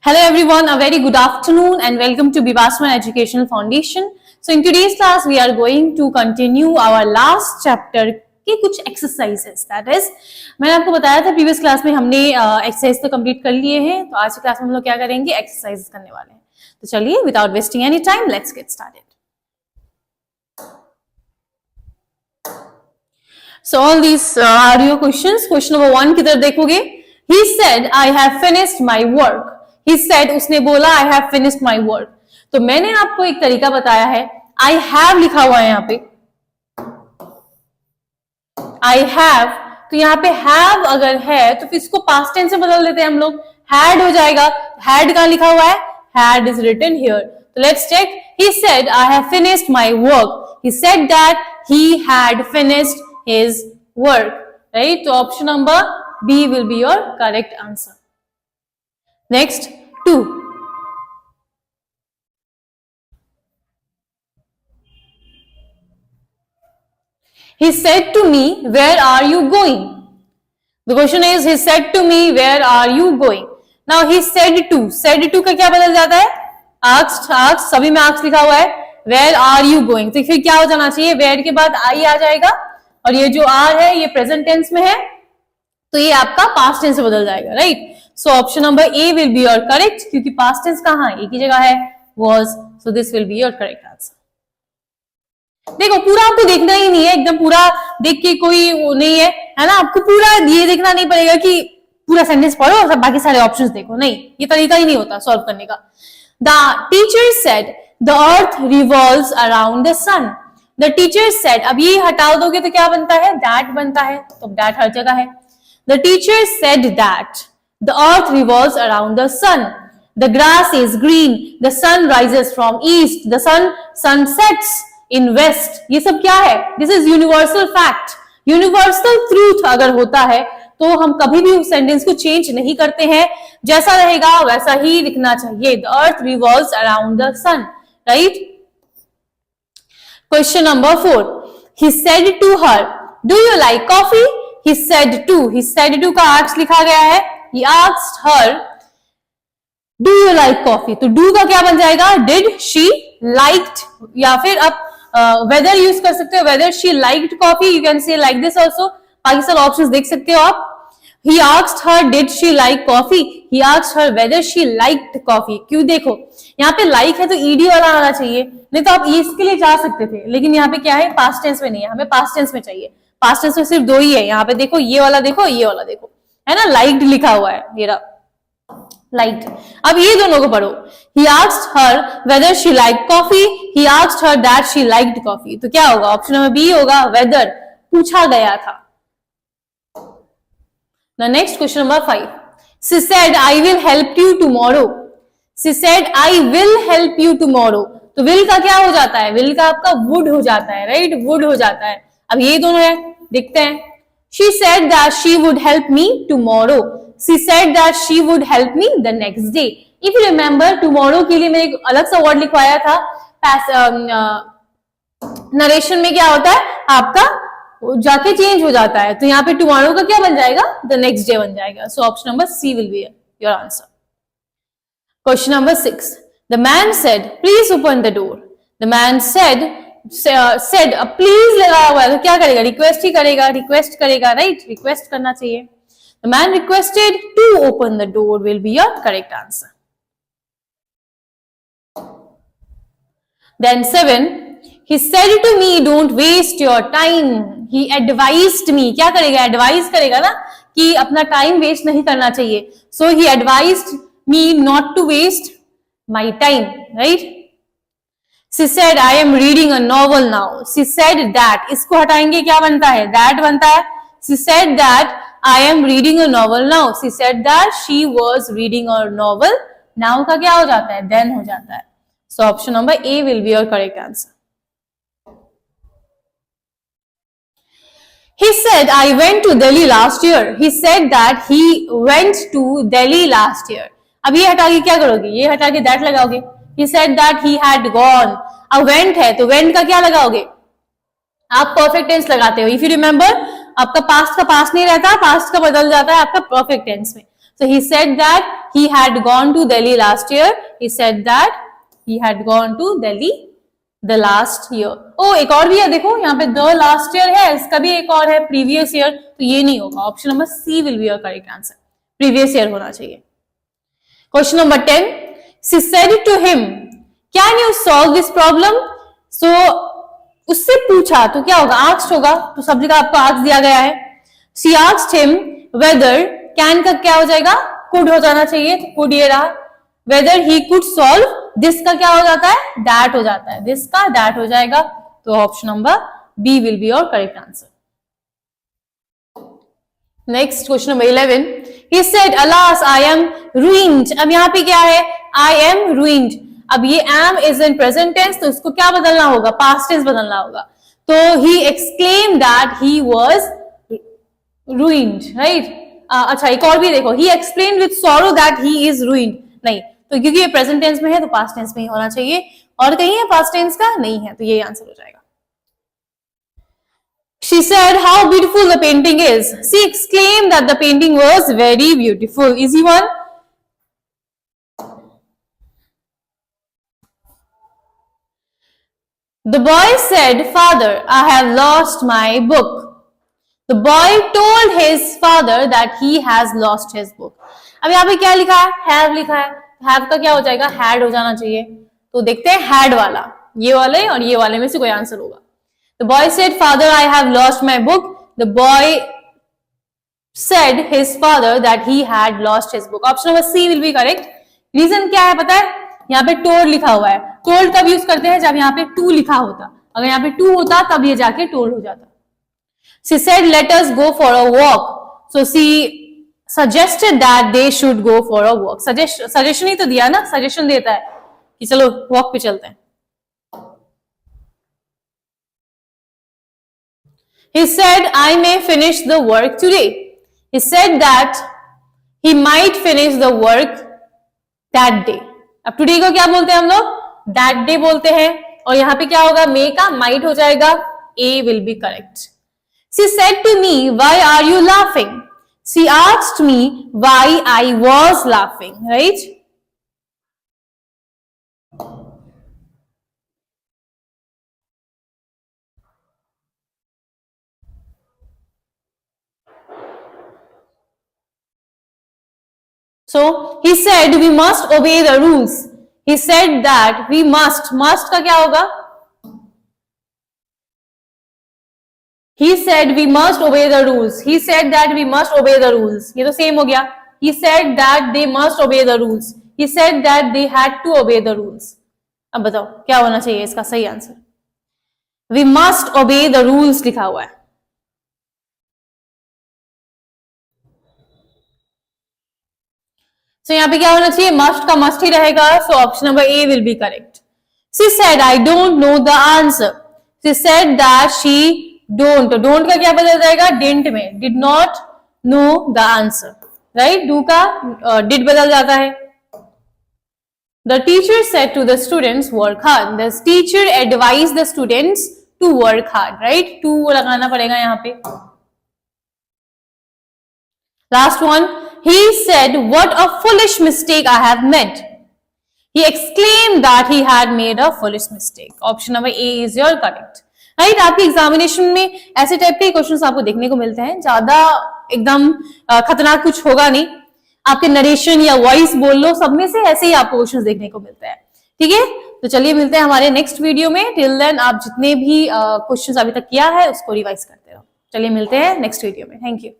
Hello everyone, a very good afternoon and welcome to Bivasman Educational Foundation. So in today's class we are going to continue our last chapter के कुछ exercises. That is, मैंने आपको बताया था previous class में हमने exercise तो complete कर लिए हैं, तो आज की क्लास में हम लोग क्या करेंगे, exercises करने वाले हैं. तो चलिए without wasting any time, let's get started. So all these are your questions. Question number 1 की तरफ देखोगे. He said, I have finished my work. He said, उसने बोला I have finished my work. तो मैंने आपको एक तरीका बताया है. I have लिखा हुआ है यहाँ पे. I have, तो यहाँ पे have अगर है तो फिर इसको past tense में बदल देते हैं हम लोग. Had हो जाएगा. Had कहाँ लिखा हुआ है? Had is written here. So let's check. He said I have finished my work. He said that he had finished his work. Right? So option number B will be your correct answer. Next, 2. He said to me, where are you going? The question is, he said to me, where are you going? Now, he said to. Said to का क्या बदल जाता है? Asked, asked, सभी में asked लिखा हुआ है. Where are you going? तो फिर क्या हो जाना चाहिए? Where के बाद I आ जाएगा और ये जो are है ये present tense में है तो ये आपका past tense से बदल जाएगा, right? So option number A will be your correct क्योंकि past tense कहाँ है? एक ही जगह है, was. So this will be your correct answer. देखो पूरा आपको देखना ही नहीं है, एकदम पूरा देख के कोई वो नहीं है ना? आपको पूरा ये देखना नहीं पड़ेगा कि पूरा सेंटेंस पढ़ो और बाकी सारे ऑप्शंस देखो, नहीं, ये तरीका ही नहीं होता सॉल्व करने का. The teacher said the earth revolves around the sun. The teacher said, अब ये हटा दोगे तो क्या बनता है? That बनता है, तो that हर जगह है. The teacher said that the earth revolves around the sun. The grass is green. The sun rises from east. The sun sets in west. ये सब क्या है? This is universal fact. Universal truth अगर होता है तो हम कभी भी उस सेंटेंस को चेंज नहीं करते हैं, जैसा रहेगा वैसा ही लिखना चाहिए. The earth revolves around the sun, right? Question number 4. He said to her, do you like coffee? He said to का asked लिखा गया है. He asked her, do you like coffee? तो do का क्या बन जाएगा? Did she liked, या फिर आप whether यूज कर सकते हो. Whether she liked coffee, you can say like this also. बाकी सारे ऑप्शंस देख सकते हो आप. He asked her, did she like coffee? He asked her whether she liked coffee. क्यों? देखो यहाँ पे like है तो ed वाला आना चाहिए, नहीं तो आप इसके लिए जा सकते थे, लेकिन यहाँ पे क्या है? पास्ट टेंस में नहीं है, हमें पास्ट टेंस में चाहिए. पास्ट टेंस में सिर्फ दो ही है. यहाँ पे देखो, ये वाला देखो, ये वाला देखो, है ना? liked लिखा हुआ है, ये liked. अब ये दोनों को पढ़ो. He asked her whether she liked coffee. He asked her that she liked coffee. तो क्या होगा? ऑप्शन नंबर बी होगा, whether, पूछा गया था. The next question number 5. She said, I will help you tomorrow. She said, I will help you tomorrow. तो will का क्या हो जाता है? will का आपका would हो जाता है, right? would हो जाता है. अब ये दोनों है, देखते हैं. She said that she would help me tomorrow. She said that she would help me the next day. If you remember, tomorrow के लिए मैंने एक अलग सा वर्ड लिखवाया था. नरेशन में क्या होता है? आपका जाके चेंज हो जाता है, तो यहाँ पे टुमारो का क्या बन जाएगा? द नेक्स्ट डे बन जाएगा. So option number C will be your answer. Question number 6. The man said, please open the door. The man said please लगा हुआ है तो क्या करेगा? रिक्वेस्ट ही करेगा, रिक्वेस्ट करेगा, राइट? रिक्वेस्ट करना चाहिए. The man requested to open the door will be your correct answer. Then 7. He said to me, don't waste your time. He advised me. क्या करेगा? एडवाइज करेगा ना कि अपना टाइम वेस्ट नहीं करना चाहिए. So he advised me not to waste my time, right? She said, I am reading a novel now. She said that. इसको हटाएंगे क्या बनता है? That बनता है. She said that I am reading a novel now. She said that she was reading a novel. Now का क्या हो जाता है? Then हो जाता है. So option number A will be your correct answer. He said, I went to Delhi last year. He said that he went to Delhi last year. अब ये हटा के क्या करोगे? ये हटा के that लगाओगे. He said that he had gone. अब went है तो went का क्या लगाओगे? आप perfect tense लगाते हो. If you remember, आपका past का past नहीं रहता, past का बदल जाता है आपका perfect tense में. So he said that he had gone to Delhi last year. He said that he had gone to Delhi the last year. ओ एक और भी है, देखो यहाँ पे the last year है, इसका भी एक और है previous year, तो ये नहीं होगा. Option number C will be your correct answer. Previous year होना चाहिए. Question number 10. She said to him, "Can you solve this problem?" So उससे पूछा तो क्या होगा, asked होगा, तो सब जगह आपको asked दिया गया है. She asked him whether, can का क्या हो जाएगा, could हो जाना चाहिए, तो could ये रहा. Whether he could solve, this का क्या हो जाता है, that हो जाता है, this का that हो जाएगा, तो option number B will be your correct answer. Next question number 11. He said, "Alas, I am ruined." अब यहाँ पे क्या है, I am ruined. अब ये am is in present tense, तो इसको क्या बदलना होगा, past tense बदलना होगा. तो he exclaimed that he was ruined, right? अच्छा एक और भी देखो, he explained with sorrow that he is ruined. नहीं, तो क्योंकि ये प्रेजेंट टेंस में है तो पास्ट टेंस में ही होना चाहिए, और कहीं है पास्ट टेंस का नहीं है, तो ये आंसर हो जाएगा. She said how beautiful the painting is. She exclaimed that the painting was very beautiful. Easy one. The boy said, "Father, I have lost my book." The boy told his father that he has lost his book. अब यहाँ पे क्या लिखा है, have लिखा है, have का क्या हो जाएगा, had हो जाना चाहिए, तो देखते हैं had वाला, ये वाले और ये वाले में से कोई आंसर होगा. The boy said, "Father, I have lost my book." The boy said his father that he had lost his book. Option number C will be correct. Reason क्या है पता है, यहाँ पे told लिखा हुआ है. Told कब यूज करते हैं, जब यहाँ पे to लिखा होता, अगर यहाँ पे to होता तब ये जाके told हो जाता. She said, "Let us go for a walk." So she suggested that they should go for a walk. Suggestion ही तो दिया ना, suggestion देता है कि चलो walk पे चलते हैं. He said, "I may finish the work today." He said that he might finish the work that day. अब today को क्या बोलते हैं हम लोग, that day बोलते हैं, और यहाँ पे क्या होगा, may का might हो जाएगा, A will be correct. She said to me, "Why are you laughing?" She asked me why I was laughing, right? So he said we must obey the rules. He said that we must का क्या होगा, he said we must obey the rules. He said that we must obey the rules. ये तो same हो गया. He said that they must obey the rules. He said that they had to obey the rules. अब बताओ क्या होना चाहिए इसका सही answer, we must obey the rules लिखा हुआ है. So यहाँ पे क्या होना चाहिए, must का must ही रहेगा, so option number A will be correct. She said, "I don't know the answer." She said that she don't का क्या बदल जाएगा, didn't में, did not know the answer, right? Do का did बदल जाता है. The teacher said to the students, "Work hard." The teacher advised the students to work hard, right? To लगाना पड़ेगा यहाँ पे. Last one. He said, "What a foolish mistake I have made." He exclaimed that he had made a foolish mistake. Option number A is your correct. Right? आपके examination में ऐसे type के questions आपको देखने को मिलते हैं, ज्यादा एकदम खतरनाक कुछ होगा नहीं, आपके नरेशन या वॉइस बोल लो, सब में से ऐसे ही आपको क्वेश्चंस देखने को मिलते हैं. ठीक है, तो चलिए मिलते हैं हमारे नेक्स्ट वीडियो में. टिल देन आप जितने भी क्वेश्चंस अभी तक किया है उसको रिवाइज करते रहो. चलिए मिलते हैं नेक्स्ट वीडियो में. Thank you.